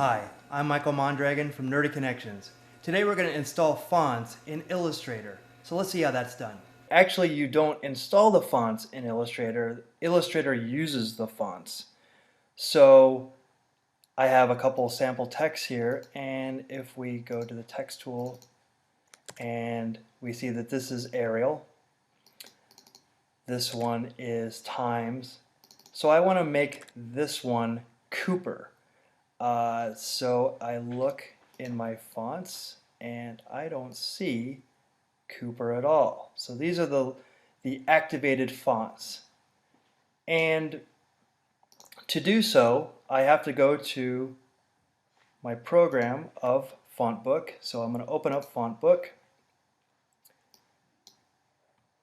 Hi, I'm Michael Mondragon from Nerdy Connections. Today we're going to install fonts in Illustrator. So let's see how that's done. Actually, you don't install the fonts in Illustrator. Illustrator uses the fonts. So I have a couple sample texts here, and if we go to the text tool and we see that this is Arial, this one is Times. So I want to make this one Cooper. So I look in my fonts and I don't see Cooper at all. So these are the activated fonts. And to do so, I have to go to my program of FontBook. So I'm going to open up FontBook.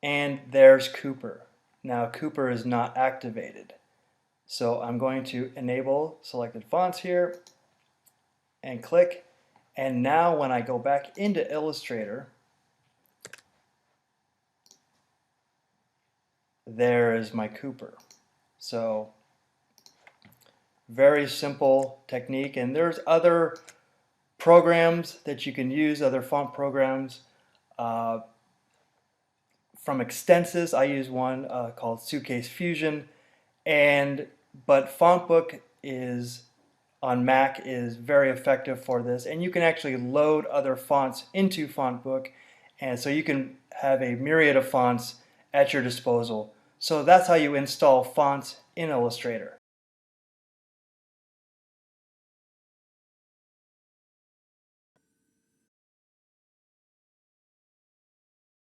And there's Cooper. Now Cooper is not activated. So I'm going to enable selected fonts here and click. And now when I go back into Illustrator, there is my Cooper. So very simple technique, and there's other programs that you can use, other font programs. From Extensis, I use one called Suitcase Fusion, but FontBook is on Mac is very effective for this, and you can actually load other fonts into FontBook, and so you can have a myriad of fonts at your disposal. So that's how you install fonts in Illustrator.